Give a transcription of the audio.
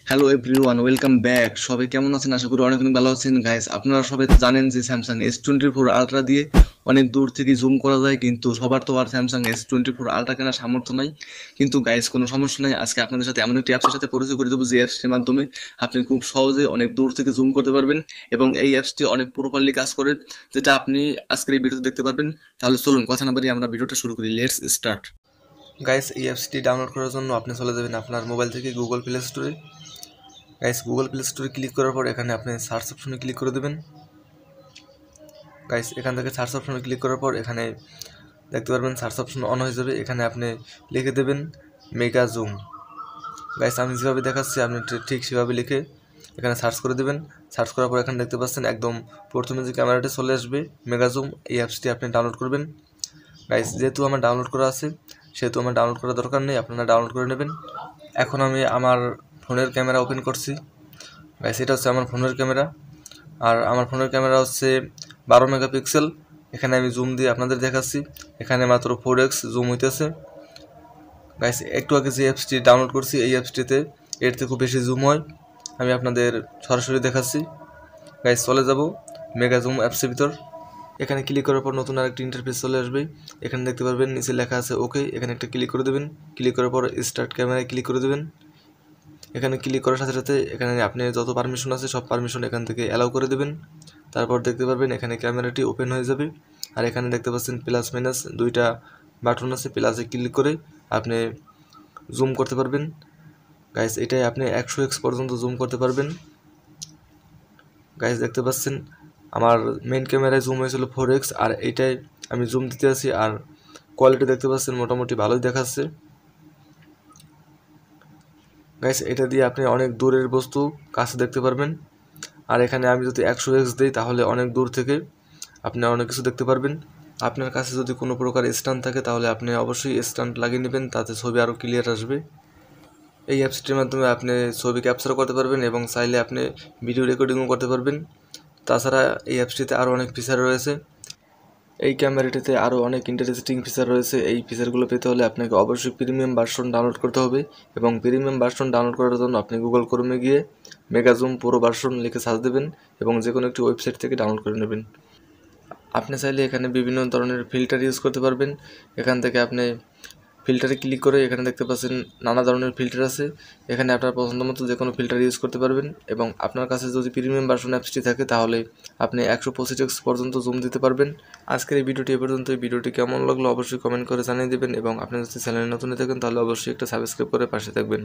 Hello everyone, welcome back. সবাই কেমন আছেন? আশা করি অনেক অনেক ভালো আছেন গাইস। আপনারা সবাই তো জানেন যে স্যামসাং S24 আলট্রা দিয়ে অনেক দূর থেকে জুম করা যায়, কিন্তু সবার তো আর স্যামসাং S24 আলট্রা কেনার সামর্থ্য নাই। কিন্তু গাইস, কোনো সমস্যা নাই, আজকে আপনাদের সাথে এমন একটি অ্যাপসের সাথে পরিচয় করে দেবো যে অ্যাপসটির মাধ্যমে আপনি খুব সহজে অনেক দূর থেকে জুম করতে পারবেন এবং এই অ্যাপসটি অনেক প্রপারলি কাজ করে, যেটা আপনি আজকের এই ভিডিওতে দেখতে পারবেন। তাহলে চলুন কথা না বাড়িয়ে আমরা ভিডিওটা শুরু করি। Let's start. গাইস, এই অ্যাপসটি ডাউনলোড করার জন্য আপনি চলে যাবেন আপনার মোবাইল থেকে গুগল প্লে স্টোরে। গাইস, গুগল প্লে স্টোরে ক্লিক করার পর এখানে আপনি সার্চ অপশনে ক্লিক করে দেবেন। গাইস, এখান থেকে সার্চ অপশনে ক্লিক করার পর এখানে দেখতে পারবেন সার্চ অপশন অন হয়ে যাবে। এখানে আপনি লিখে দেবেন মেগা জুম। গাইস, আমি যেভাবে দেখাচ্ছি আপনি ঠিক সেভাবে লিখে এখানে সার্চ করে দেবেন। সার্চ করার পর এখানে দেখতে পাচ্ছেন একদম প্রথমে যে ক্যামেরাটি চলে আসবে মেগা জুম, এই অ্যাপসটি আপনি ডাউনলোড করবেন। গাইস, যেহেতু আমার ডাউনলোড করা আছে সেহেতু আমার ডাউনলোড করার দরকার নেই, আপনারা ডাউনলোড করে নেবেন। এখন আমি আমার ফোনের ক্যামেরা ওপেন করছি। গাইস, এটা হচ্ছে আমার ফোনের ক্যামেরা, আর আমার ফোনের ক্যামেরা হচ্ছে 12 মেগাপিক্সেল। এখানে আমি জুম দিয়ে আপনাদের দেখাচ্ছি, এখানে মাত্র 4x জুম হইতেছে। গাইস, একটু আগে যে অ্যাপসটি ডাউনলোড করছি এই অ্যাপসটিতে এর থেকে খুব বেশি জুম হয়, আমি আপনাদের সরাসরি দেখাচ্ছি। গাইস, চলে যাব মেগা জুম অ্যাপসের ভিতর। এখানে ক্লিক করার পর নতুন আরেকটি ইন্টারফেস চলে আসবে। এখানে দেখতে পারবেন নিচে লেখা আছে ওকে, এখানে একটা ক্লিক করে দেবেন। ক্লিক করার পর স্টার্ট ক্যামেরায় ক্লিক করে দেবেন। এখানে ক্লিক করার সাথে সাথে এখানে আপনি যত পারমিশন আছে সব পারমিশন এখান থেকে অ্যালাউ করে দেবেন। তারপর দেখতে পারবেন এখানে ক্যামেরাটি ওপেন হয়ে যাবে। আর এখানে দেখতে পাচ্ছেন প্লাস মাইনাস দুইটা বাটন আছে, প্লাসে ক্লিক করে আপনি জুম করতে পারবেন। গাইস, এটাই আপনি 100x পর্যন্ত জুম করতে পারবেন। গাইস, দেখতে পাচ্ছেন আমার মেইন ক্যামেরায় জুম হয়েছিল 4x, আর এইটাই আমি জুম দিতে আছি, আর কোয়ালিটি দেখতে পাচ্ছেন মোটামুটি ভালোই দেখাচ্ছে। গাইস, এটা দিয়ে আপনি অনেক দূরের বস্তু কাছে দেখতে পারবেন। আর এখানে আমি যদি 100x দিই তাহলে অনেক দূর থেকে আপনি অনেক কিছু দেখতে পারবেন। আপনার কাছে যদি কোনো প্রকার স্ট্যান্ড থাকে তাহলে আপনি অবশ্যই স্ট্যান্ড লাগিয়ে নেবেন, তাতে ছবি আরও ক্লিয়ার আসবে। এই অ্যাপসটির মাধ্যমে আপনি ছবি ক্যাপচারও করতে পারবেন এবং চাইলে আপনি ভিডিও রেকর্ডিংও করতে পারবেন। তাছাড়া এই অ্যাপসটিতে আরও অনেক ফিচার রয়েছে। এই ক্যামেরাটিতে আরও অনেক ইন্টারেস্টিং ফিচার রয়েছে। এই ফিচারগুলো পেতে হলে আপনাকে অবশ্যই প্রিমিয়াম ভার্সন ডাউনলোড করতে হবে, এবং প্রিমিয়াম ভার্সন ডাউনলোড করার জন্য আপনি গুগল ক্রোমে গিয়ে মেগাজুম প্রো ভার্সন লিখে সার্চ দেবেন এবং যে কোনো একটি ওয়েবসাইট থেকে ডাউনলোড করে নেবেন। আপনি চাইলে এখানে বিভিন্ন ধরনের ফিল্টার ইউজ করতে পারবেন। এখান থেকে আপনি ফিল্টারে ক্লিক করে এখানে দেখতে পাচ্ছেন নানা ধরনের ফিল্টার আছে। এখানে আপনার পছন্দ মতো যে কোনো ফিল্টার ইউজ করতে পারবেন, এবং আপনার কাছে যদি প্রিমিয়াম ভার্সন অ্যাপসটি থাকে তাহলে আপনি 125x পর্যন্ত জুম দিতে পারবেন। আজকের এই ভিডিওটি এ পর্যন্ত। এই ভিডিওটি কেমন লাগলো অবশ্যই কমেন্ট করে জানিয়ে দেবেন, এবং আপনি যদি চ্যানেলে নতুন থাকেন তাহলে অবশ্যই একটা সাবস্ক্রাইব করে পাশে থাকবেন।